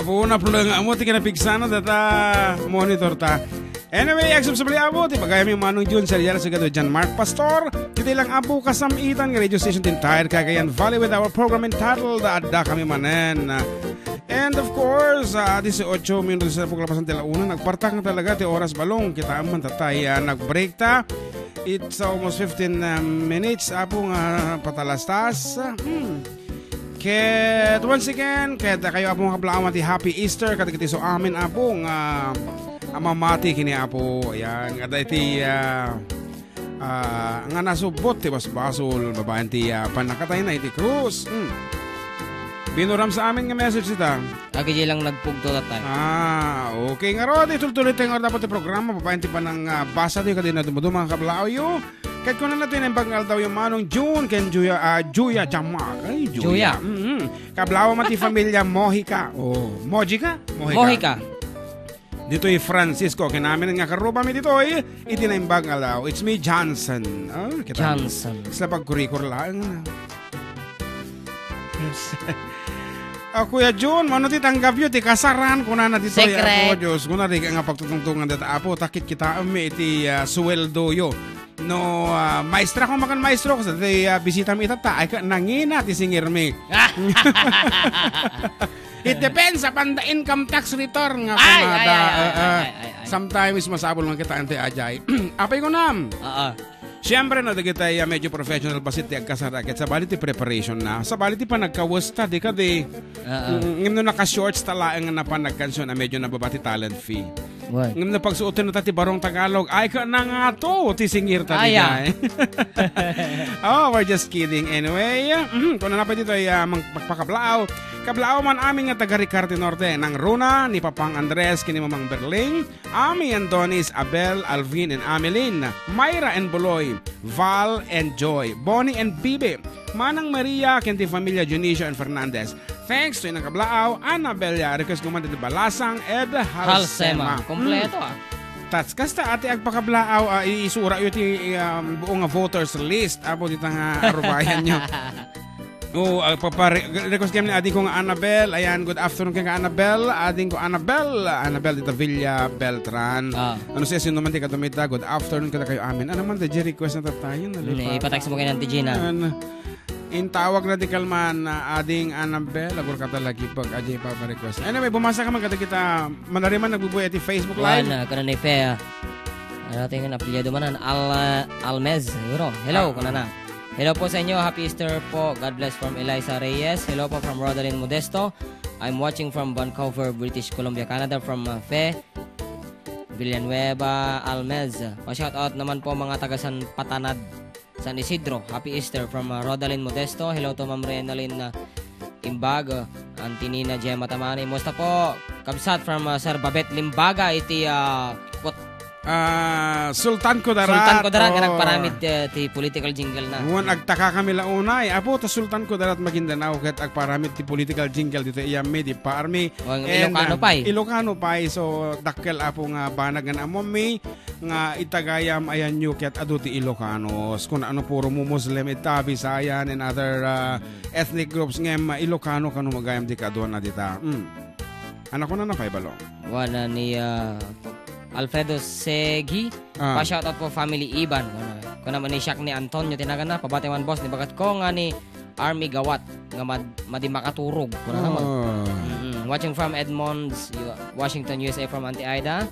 Apo na pulang amo ti kinapigsana data monitor ta. Anyway, agsub sa abo ti bagay mi manong Jun Seriales sa Jan Mark Pastor. Dito lang apo kasamitan ng radio station din Tire Cagayan Valley with our program entitled Adda kami Manen. And of course, 18 minutos sa paglapasan tila una, nagpartak na talaga ti oras balong. Kita man tatay nag-break ta. It's almost 15 minutes apo nga patalastas. Ket once again, ket kayo apo nga kablaawan ti Happy Easter ket kiti so amin apo nga amamati kini apo. Ayan, kada iti nga nasubot ti basbasol babaen ti panakatay na iti krus. Binuram sa amin nga message ita. Agi lang nagpugto tatay. Okay nga ro, tuloy-tuloy tayo nga dapat yung programa. Papainti pa ng basa tayo kadina dumudumang kablao yo. Kahit kung na natin ang bagal daw yung manong Jun, ken Juya Jamak. Ay, Juya. Kablao mati familia Mojica. Mojica? Mojica. Dito yung Francisco. Kinamin nga karuba mi dito iti na yung bagal daw. It's me, Johnson. Johnson. Sa pagkurikor lang. Kuya Jun, mano ti tanggap yun, ti kasaran ko na dito. Secret. Diyos, kung nari nga pagtutungtungan dito, apo, takit kita iti sweldo yo. No, maestra ko makan maestro ko sa bisita mi itata, ay ka nangina ti singir mi. It depends upon the income tax return nga kumada. Sometimes masabol man kita ante ajay. Apay ko nam. Siyempre na kita medyo professional basit ti agkasarakit sa bali ti preparation na. Sa bali ti panagkawasta di ka di. Ngim no naka-shorts talaang na panagkansyon na medyo nababati talent fee. Ngim na pagsuotin na ti barong Tagalog ay ka na nga to ti singir ta di ka. We're just kidding. Anyway, kung nanapay dito ay magpakablao. Kablao man aming nga taga Ricarte Norte ng Runa, ni Papang Andres, kini Mamang Berling, Ami and Donis, Abel, Alvin and Ameline, Myra and Buloy, Val and Joy, Bonnie and Bibi, Manang Maria, kinti Familia Junicio and Fernandez. Thanks to inang kablao, Annabel, request kumanda di Balasang, Ed Halsema. Kompleto Tats kasta ati agpakablao, isura yun ti buong voters list, apo dito nga arubayan nyo. Request kami ni ading ko nga Annabel. Ayan, good afternoon kay Annabel. Ading ko Annabel dito Villa Beltran. Ano siya sino man di ka dumita. Good afternoon kada kayo amin. Ano man di request na tayo. Ipatak mo kay Nanti Gina. Intawag na di kalman ading Annabel. Agur ka talagi pag ajay pa request. Anyway, bumasa ka man kada kita manariman nagbubuhay at Facebook Live. Kana na ipe. Tingin na apelyado man Almez. Hello, kana na. Hello po sa inyo. Happy Easter po. God bless from Eliza Reyes. Hello po from Rodalyn Modesto. I'm watching from Vancouver, British Columbia, Canada from Fe Villanueva Almez. Pa-shout out naman po mga taga San Patanad, San Isidro. Happy Easter from Rodalyn Modesto. Hello to Ma'am Renalyn Imbag, Auntie Nina Gemma Tamani. Musta po? Kabsat from Sir Babet Limbaga. Iti Sultan Kudarat. Sultan Kudarat nga nagparamid ti political jingle na. Ngun agtaka kami launay. Apo ta Sultan Kudarat Maguindanao ket agparamid ti political jingle dito iyami di parmi. Ilocano pay. Ilocano pay so dakkel apo nga banag nga amom mi nga itagayam ayan nyo ket adu ti Ilocanos. Kun ano puro mo Muslim ita Bisayan and other ethnic groups ngem Ilocano kanu magayam di kaduan na dita. Anak ko na pay balong. Wala ni Alfredo Segi, pa-shoutout po family Iban. Kung naman ni Shaq ni Antonio tinagan na, pabatewan boss ni bagat ko nga ni Army Gawat nga madi makaturog. Watching from Edmonds, Washington, USA from Auntie Aida.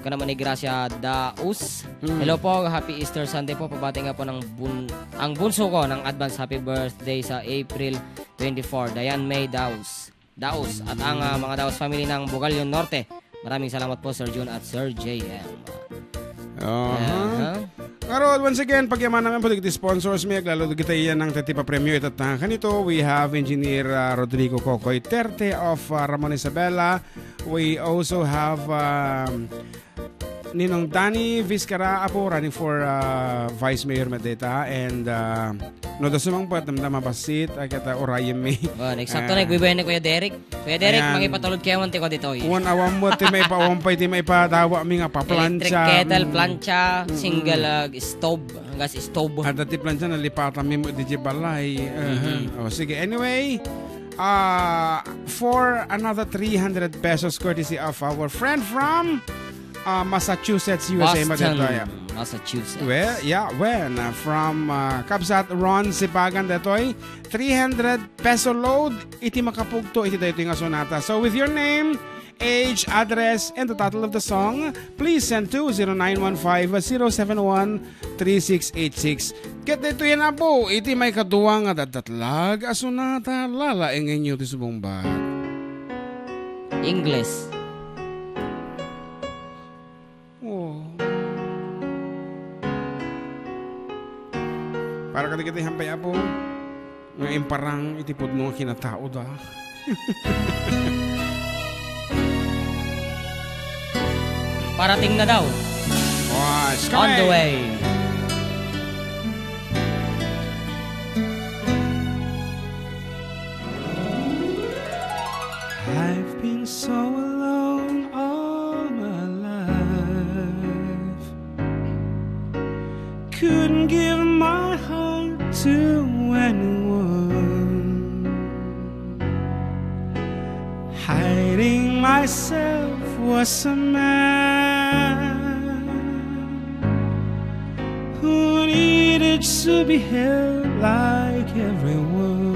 Kung naman ni Gracia Daus. Hello po, happy Easter Sunday po. Pabati nga po ng ang bunso ko ng advance happy birthday sa April 24, Diane May Daus. At ang mga Daus family ng Bugalyon Norte. Maraming salamat po Sir Jun at Sir JM. Karod, once again, pagyaman namin po di sponsors mi, lalo kita yan ng tetipa premyo itatang kanito. We have Engineer Rodrigo Cocoy Terte of Ramon Isabela. We also have Ninong Danny Vizcara apo running for Vice Mayor Medeta and no dasumang pat namdama basit agata orayem mi. Eksakto na igbibayan ni Kuya Derek. Kuya Derek, magipatulod kayo man ti ko dito. One awam mo ti may paumpay ti may padawa mi nga pa-plancha. Electric kettle, plancha, single stove, gas stove. At ti plancha nalipatan mi mo di balay. Sige, anyway, For another 300 pesos courtesy of our friend from Massachusetts, USA. Boston, Massachusetts. Well, yeah, from Kabsat Ron Sipagan detoy 300 peso load iti makapugto iti dito nga sonata. So with your name, age, address, and the title of the song, please send to 0915-071-3686. Ket dito yan na po, iti may kaduwa nga dadatlag asunata lalaingin nyo ti subong bat. English. Oh. Para kati-kati hampay po, nga imparang iti pudno kinatao da. Parating na daw. On the way. I've been so alone all my life. Couldn't give my heart to anyone. Hiding myself was a man who needed to be held like everyone.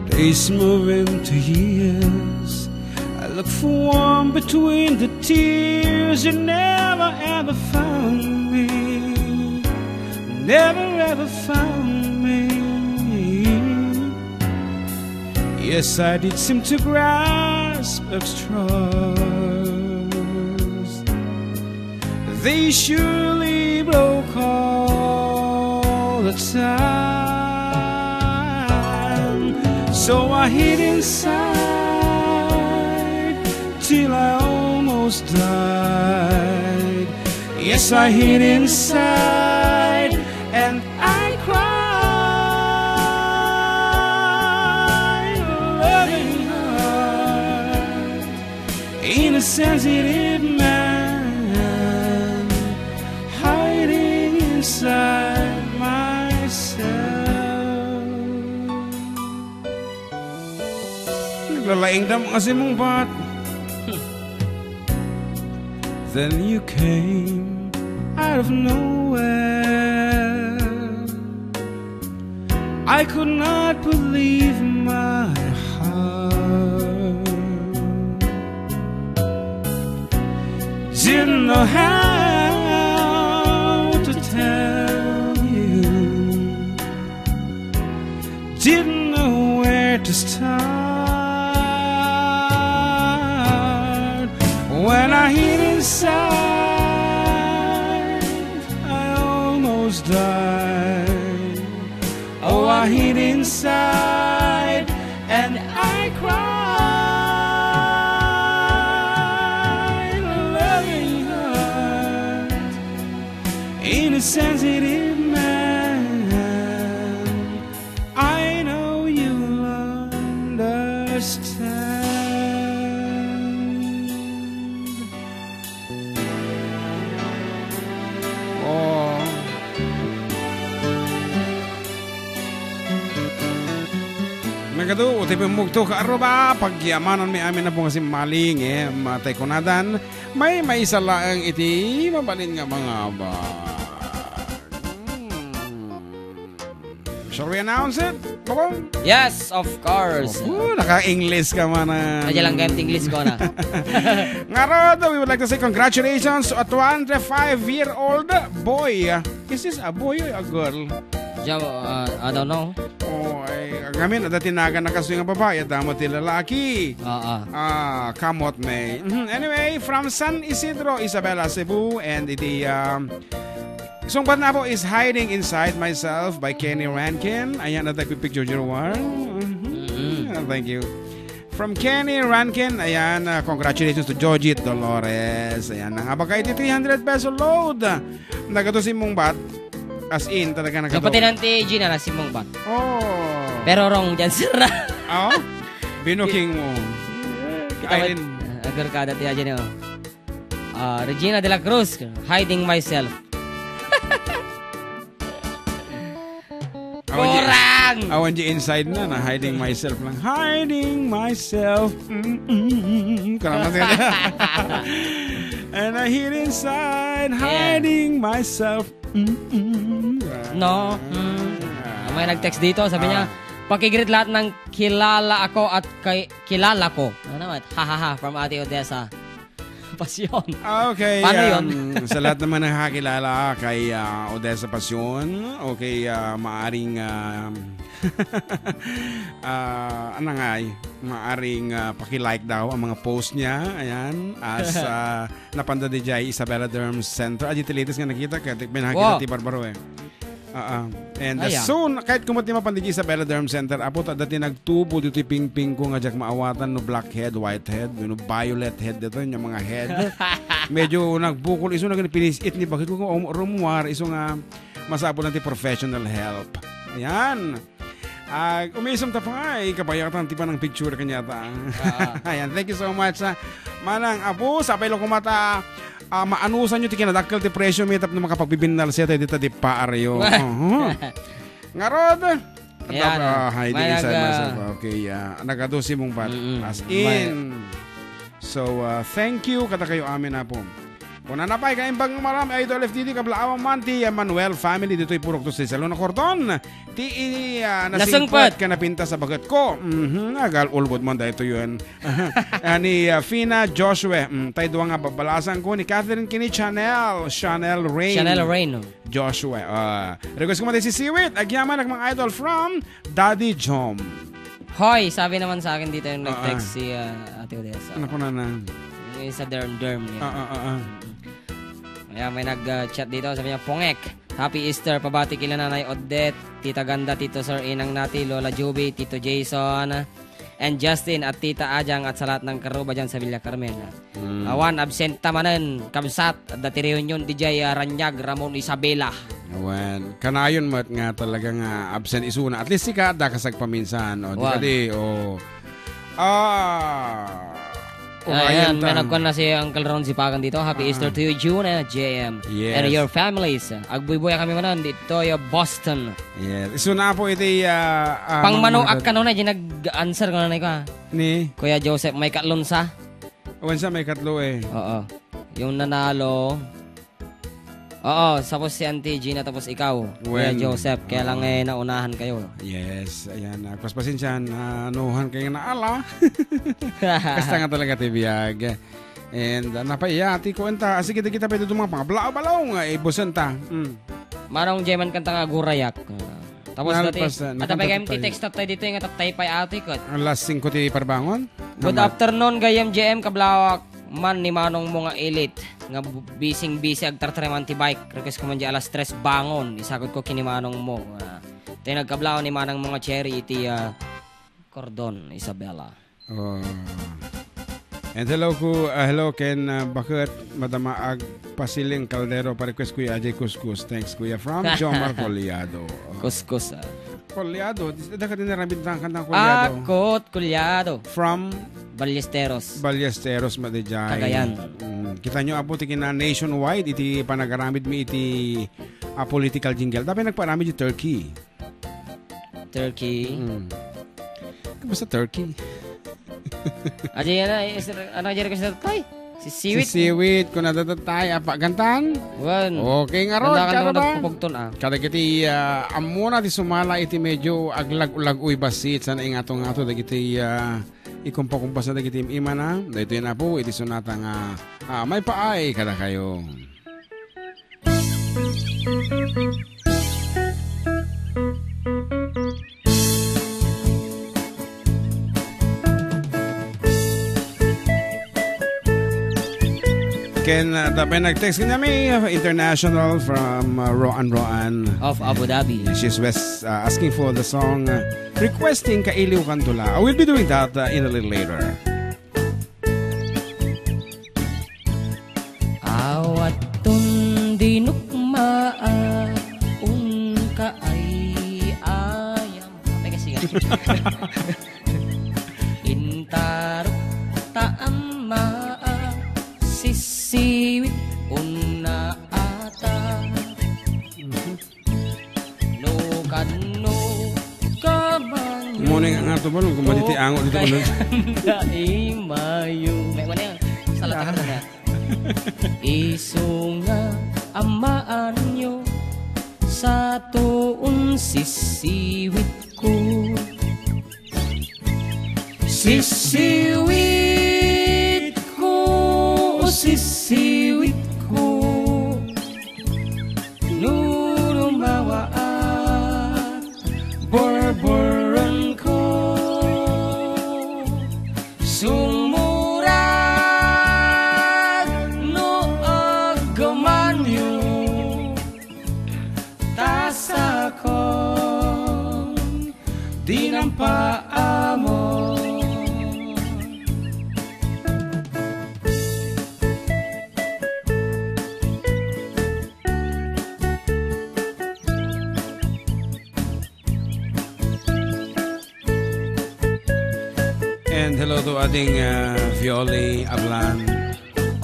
Days move into years. I look for warmth between the tears. You never ever found me. Never ever found me. Yes, I did seem to grasp at straws. They surely broke all the time. So I hid inside till I almost died. Yes, I hid inside and I cried. In a sensitive man, hiding inside myself. Naglalaing dam kasi mong bat. Then you came out of nowhere. I could not believe my heart. Didn't know how to tell you. Didn't know where to start. When I hid inside, I almost died. Oh, I hid inside and I cried. In a sensitive man, I know you'll understand. Oh, Megado, tipe mugto ka aroba pagyamanan may amin na po kasi maling matay kunadan may maisalaang iti mabalin nga mga ba. Shall we announce it? Babong? Yes, of course. Naka-English ka man. Nadya lang gamit English ko na. Nga we would like to say congratulations to a 25-year-old boy. Is this a boy or a girl? I don't know. Oh, ay, gamin, ada tinagan na kaso yung babae, damot yung lalaki. Kamot may. Anyway, from San Isidro, Isabela, Cebu, and the song pa na po is Hiding Inside Myself by Kenny Rankin. Ayan, natak with picture 01. Thank you. From Kenny Rankin, ayan, congratulations to Jojit Dolores. Ayan, habang kayo 300 peso load. Nagatusin mong bat. As in, talaga nagkataon. Kapatid ng Gina na si mong bat. Oh. Pero wrong dyan, sira. Oh? Binuking mo. Aileen. Agar ka dati dyan yun. Regina de la Cruz, Hiding Myself. Correct! lang. Awan di inside na hiding myself lang. Hiding myself. And I hid inside, hiding myself. No. May nag-text dito, sabi niya, pakigreet lahat ng kilala ako at kilala ko. Ano naman? Hahaha, from Ate Odessa. Pasyon. Okay. Paano yun? Sa lahat naman nakakilala kay Odessa Pasyon, okay, maaring ano nga maaring paki-like daw ang mga post niya. Ayan. As napanda di jay Isabela Derm Center. Aditilitis nga nakita kaya may nakakita ti Barbaro eh. And soon, kahit kumati mapandigi sa Bella Derm Center, apo dati nagtubo dito ping-ping ko nga jak maawatan no black head, white head, no violet head dito yung mga head. Medyo nagbukol iso na pinisit ni bakit ko rumwar iso nga masabot natin professional help. Yan. Umisom ta pa nga kabayatan ti pa ng picture kanya ta. Ayan, thank you so much. Manang apo sa pelo kumata maanusan nyo ti kinadakkel ti presyo may tap na makapagbibinal siya tayo dito di paaryo. Nga rod. Hiding inside myself. Okay, nagadosi mong bat. As in. So, thank you kata kayo amin na po. Kung nanapay kayong bang marami Idol FDD kablaawang man ti Manuel family dito'y purok to sa Salon na Cordon. Ti nasingpat ka napinta sa bagat ko. Agal ulbod man dahil ito yun. Ni Fina Joshua. Tayo doon nga babalasan ko ni Catherine Kini Chanel Rain. Joshua. Request ko mati si Siwit. Agyaman ang mga idol from Daddy Jom. Hoy, sabi naman sa akin dito yung nag-text si Ate Odessa. Ano ko na na? Yung sa derm niya. Kaya may nag-chat dito, sabi niya, Pongek, Happy Easter, pabati kila Nanay Odette, Tita Ganda, Tito Sir Inang Nati, Lola Juby, Tito Jason, and Justin at Tita Ajang at sa lahat ng karuba dyan sa Villa Carmen. Awan, absent tamanan, Kamsat, at dati reunion, DJ Ranyag, Ramon Isabela. Awan, kanayon mo nga talagang absent isuna. At least sika, dakasag paminsan. O, di ka di, o. Ayan, may nagkuhan na si Uncle Ron Zipagan dito. Happy Easter to you, June and JM. Yes. And your families. Agbuy-buya kami manan dito yung Boston. Yes. So na po ito pang manuak ka na dyan nag-answer ko na ka. Ni? Kuya Joseph, may katlon sa? Sa may katlo eh. Oo. Yung nanalo. Oo, tapos si Auntie Gina, tapos ikaw, Kuya Joseph. Kaya lang naunahan kayo. Yes, ayan. Pasensya, anuhan kayo na ala. Basta nga talaga tibiyag. And napayati ko enta. Sige, kita pwede itong mga balaw-balaw nga. Ibusan ta. Marang Jeman kanta nga gurayak. Tapos dati, at apay kayong ti-text tayo dito yung tatay pa'y ati ko. Last 5 ti parbangon? Good afternoon, gayam JM, kablawak. Man ni manong mga elite nga busy agtartreman ti bike request ko man di alas 3 bangon isagot ko kini manong mo tayo nagkablaw ni manang mga cherry iti Cordon Isabela. And hello Ken bakit madama pasiling kaldero pa request kuya Ajay Kuskus. Thanks kuya from Jomar Collado. Kuskus Collado, dapat din narabintang kantang Collado. Akot Collado from Ballesteros, Madejay. Cagayan. Kita nyo apo ti kina nationwide iti panagaramid mi iti political jingle. Dapat nagparamid yung Turkey. Basta Turkey. Ajay ano ajay ko sa tatay? Si Siwit kung nadatatay apa gantan. Okay nga ron kada kada kiti amuna ti sumala iti medyo aglag-ulag uy basit sana ingato-ngato dagiti ikumpa-kumpas na dagiti imana. Dito yun na po iti sunata nga may paay kada kayo. Ken, tapos nag-text kanya may international from Roan of Abu Dhabi. She's asking for the song requesting Kailiw Kandula. I will be doing that in a little later. Awat tundinukmaa unka ay ayam. Apa kasi nga? Intarok taama sisiwit una ata no kano ito ba nung kumatiti ango dito ko nun? Mayo. May mana yan. Salat ka na. Iso nga amaan nyo sa tuon sisiwit ko. Sisiwit ko, sisiwit ko, nulumawaan, borboran ko, sumurag, no agamanyo, tasa ko, di nampaamo. And hello to ating Fioli Ablan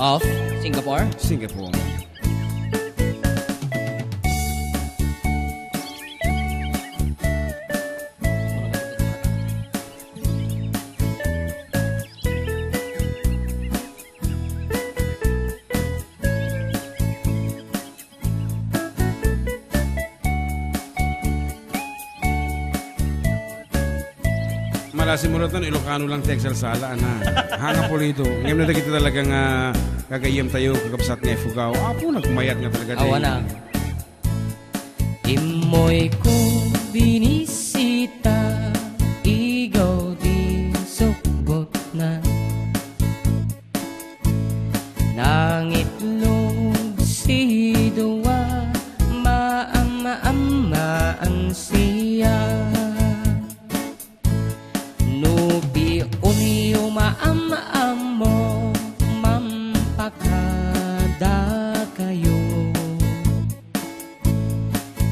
Of Singapore. Singapore. Simulot nun, Ilocano lang Texas sala na. Hanga po dito. Ngayon na kita talagang kagayam tayo, kagapsat nga Fugao. Apo, nagkumayat nga talaga. Awa na. Imoy ko binisita, igaw di sukot na. Nangitlog si Dua, maama-amaan siya. Nubi uniyo maam-amo, mampakada kayo.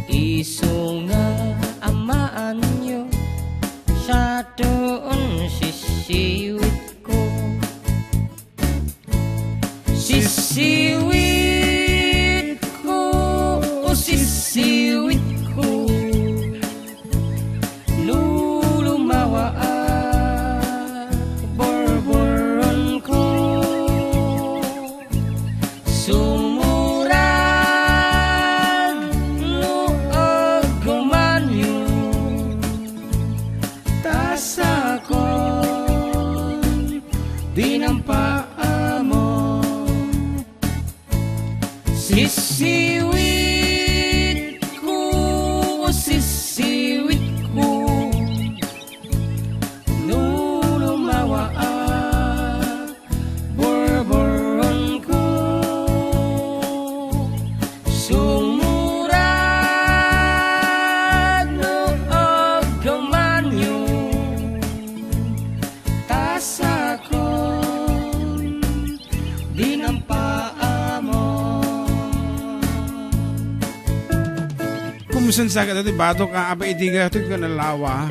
Iso nga amaan nyo, sa doon sisiwit ko. Sisiwit ko, o sisiwit ko, lulumawaan. Sisiwit ko, sisiwit ko, lulumawaan, borboron ko, sumurag no agamanyo, tasa ko, di nampaamo. Kumusan sa kata, bato ka, apa itiga, ito ka nalawa.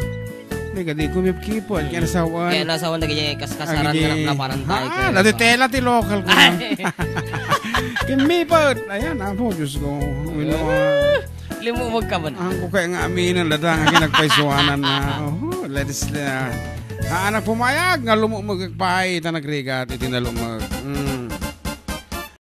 Hindi ka di kumipkipon, kaya nasawan. Kaya nasawan na ganyan, kasaran ka na parantay. Dati tela ti local ko. Kimipon. Ayan, apo, Diyos ko. Limumog ka man. Ang ko kaya nga aminan, ladang ang kinagpaisuanan na. Let's anak pumayag, nga lumumagpay, tanagrigat, itinalumag.